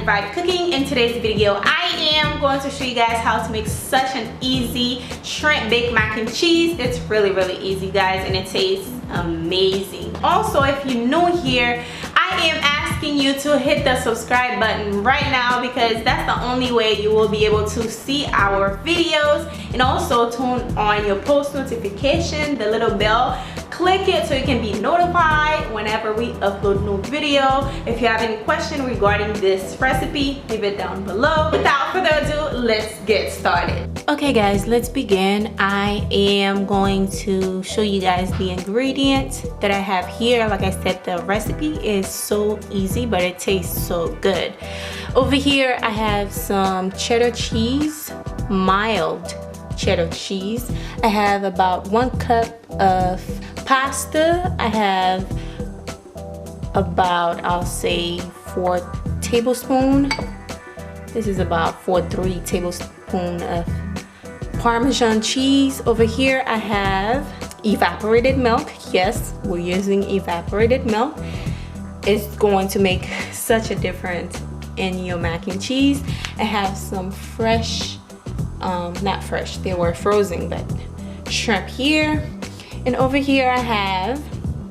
Revived Cooking. In today's video, I am going to show you guys how to make such an easy shrimp baked mac and cheese. It's really easy, guys, and it tastes amazing. Also, if you're new here, I am asking you to hit the subscribe button right now because that's the only way you will be able to see our videos, and also turn on your post notification, the little bell. Click it so you can be notified whenever we upload new video. If you have any question regarding this recipe, leave it down below. Without further ado, let's get started. Okay guys, let's begin. I am going to show you guys the ingredients that I have here. Like I said, the recipe is so easy, but it tastes so good. Over here, I have some cheddar cheese, mild cheddar cheese. I have about 1 cup of pasta. I have about, I'll say, 4 tablespoons. This is about 3 tablespoons of Parmesan cheese. Over here I have evaporated milk. Yes, we're using evaporated milk. It's going to make such a difference in your mac and cheese. I have some fresh, not fresh, they were frozen, but shrimp here. And over here I have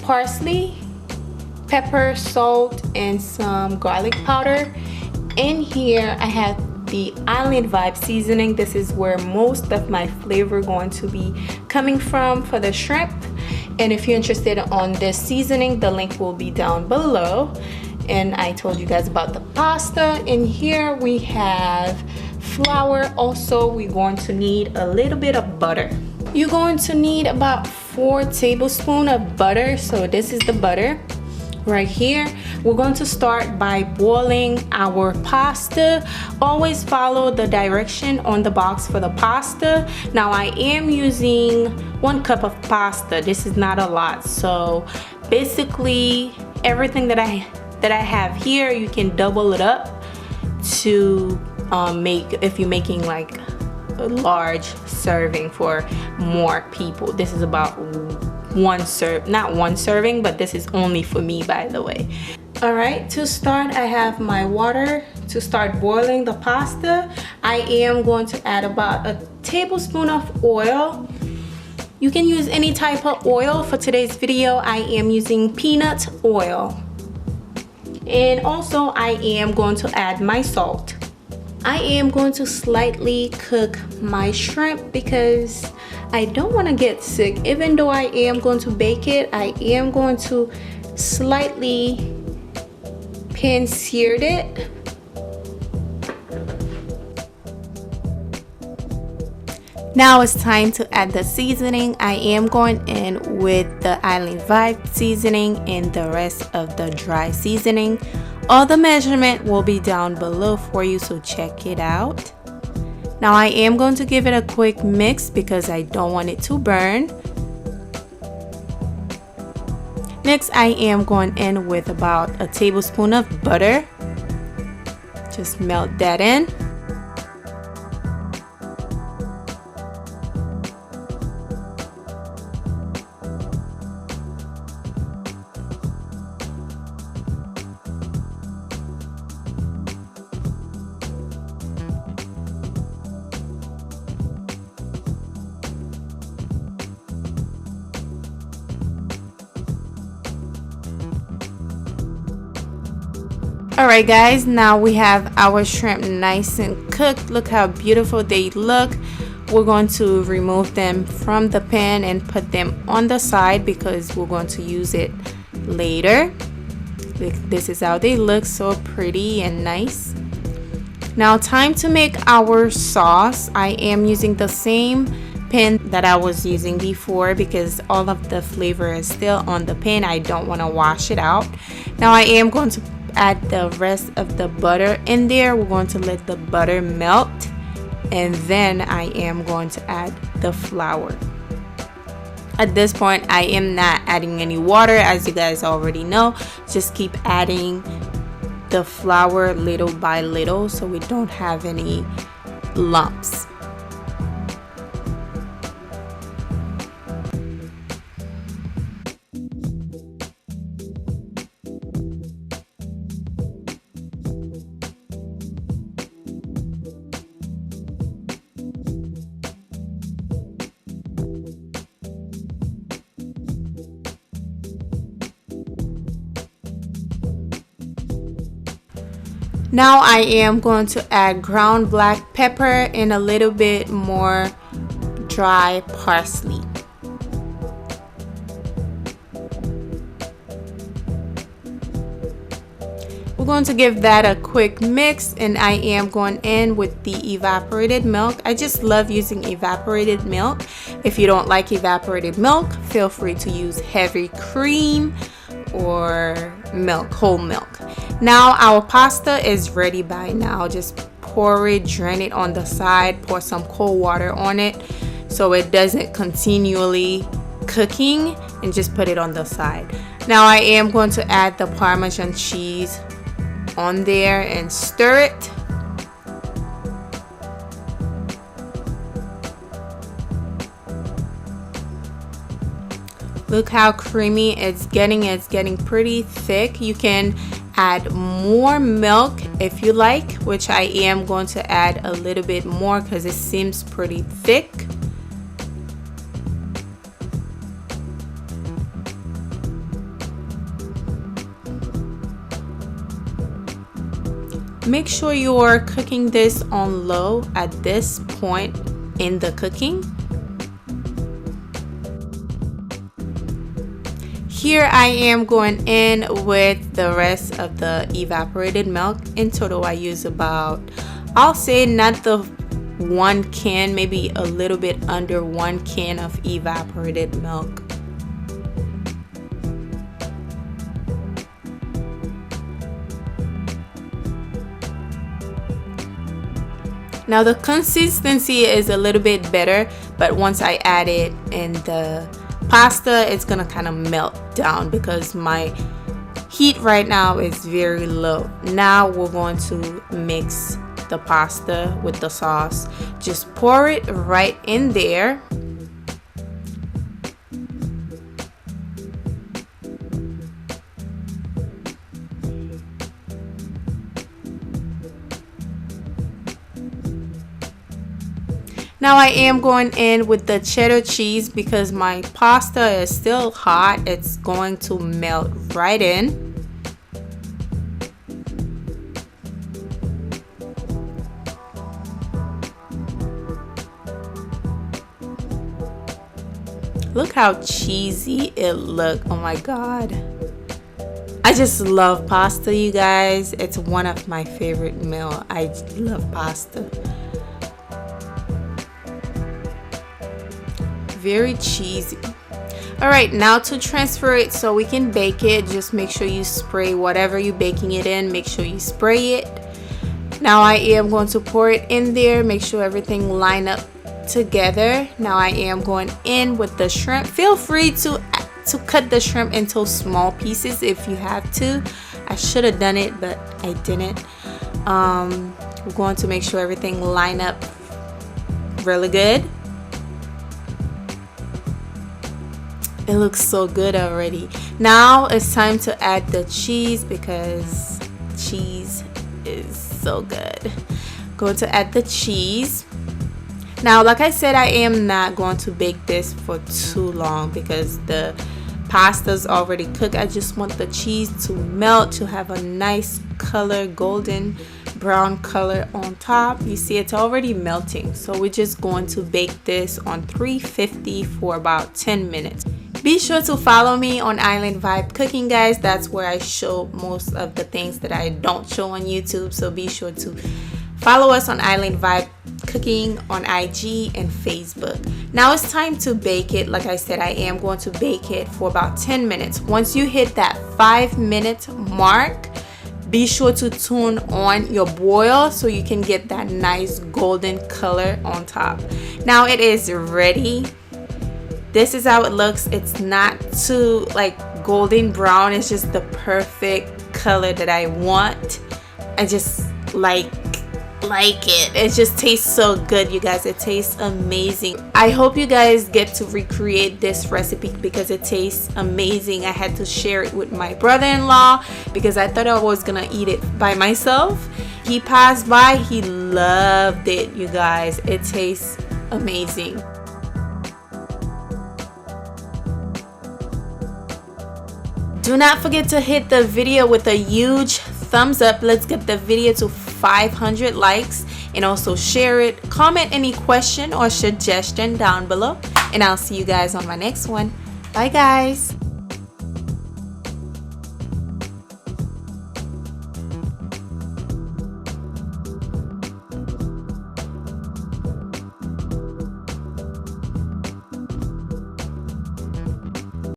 parsley, pepper, salt, and some garlic powder. In here I have the Island Vibe seasoning. This is where most of my flavor going to be coming from for the shrimp. And if you're interested on this seasoning, the link will be down below. And I told you guys about the pasta. In here we have flour. Also, we're going to need a little bit of butter. You're going to need about 4 tablespoons of butter. So this is the butter right here. We're going to start by boiling our pasta. Always follow the direction on the box for the pasta. Now I am using 1 cup of pasta. This is not a lot. So basically everything that I have here, you can double it up to make, if you're making like a large serving for more people. This is about 1 serve, not 1 serving, but this is only for me, by the way. All right, to start, I have my water to start boiling the pasta. I am going to add about 1 tablespoon of oil. You can use any type of oil. For today's video, I am using peanut oil. And also I am going to add my salt. I am going to slightly cook my shrimp because I don't want to get sick. Even though I am going to bake it, I am going to slightly pan sear it. Now it's time to add the seasoning. I am going in with the Island Vibe seasoning and the rest of the dry seasoning. All the measurement will be down below for you, so check it out. Now I am going to give it a quick mix because I don't want it to burn. Next, I am going in with about 1 tablespoon of butter. Just melt that in. Alright guys, now we have our shrimp nice and cooked. Look how beautiful they look. We're going to remove them from the pan and put them on the side because we're going to use it later. This is how they look, so pretty and nice. Now time to make our sauce. I am using the same pan that I was using before because all of the flavor is still on the pan. I don't want to wash it out. Now I am going to add the rest of the butter in there. We're going to let the butter melt, and then I am going to add the flour. At this point I am not adding any water, as you guys already know. Just keep adding the flour little by little so we don't have any lumps. Now I am going to add ground black pepper and a little bit more dry parsley. We're going to give that a quick mix, and I am going in with the evaporated milk. I just love using evaporated milk. If you don't like evaporated milk, feel free to use heavy cream or milk, whole milk. Now our pasta is ready by now. Just pour it, drain it on the side, pour some cold water on it so it doesn't continually cooking, and just put it on the side. Now I am going to add the Parmesan cheese on there and stir it. Look how creamy it's getting. It's getting pretty thick. You can add more milk if you like, which I am going to add a little bit more because it seems pretty thick. Make sure you're cooking this on low at this point in the cooking. Here I am going in with the rest of the evaporated milk. In total I use about, I'll say not the 1 can, maybe a little bit under 1 can of evaporated milk. Now the consistency is a little bit better, but once I add it in the pasta, it's gonna kind of melt down because my heat right now is very low. Now we're going to mix the pasta with the sauce. Just pour it right in there. Now I am going in with the cheddar cheese because my pasta is still hot. It's going to melt right in. Look how cheesy it looks. Oh my god. I just love pasta, you guys. It's one of my favorite meals. I love pasta. Very cheesy. All right, now to transfer it so we can bake it, just make sure you spray whatever you're baking it in, make sure you spray it. Now I am going to pour it in there, make sure everything line up together. Now I am going in with the shrimp. Feel free to cut the shrimp into small pieces if you have to. I should have done it, but I didn't. We're going to make sure everything line up really good. It looks so good already. Now it's time to add the cheese because cheese is so good. Going to add the cheese. Now, like I said, I am not going to bake this for too long because the pasta's already cooked. I just want the cheese to melt, to have a nice color, golden brown color on top. You see it's already melting. So we're just going to bake this on 350 for about 10 minutes. Be sure to follow me on Island Vibe Cooking, guys. That's where I show most of the things that I don't show on YouTube. So be sure to follow us on Island Vibe Cooking on IG and Facebook. Now it's time to bake it. Like I said, I am going to bake it for about 10 minutes. Once you hit that 5-minute mark, be sure to turn on your boil so you can get that nice golden color on top. Now it is ready. This is how it looks. It's not too like golden brown. It's just the perfect color that I want. I just like it. It just tastes so good, you guys. It tastes amazing. I hope you guys get to recreate this recipe because it tastes amazing. I had to share it with my brother-in-law because I thought I was gonna eat it by myself. He passed by, he loved it, you guys. It tastes amazing. Do not forget to hit the video with a huge thumbs up. Let's get the video to 500 likes, and also share it. Comment any question or suggestion down below, and I'll see you guys on my next one. Bye guys.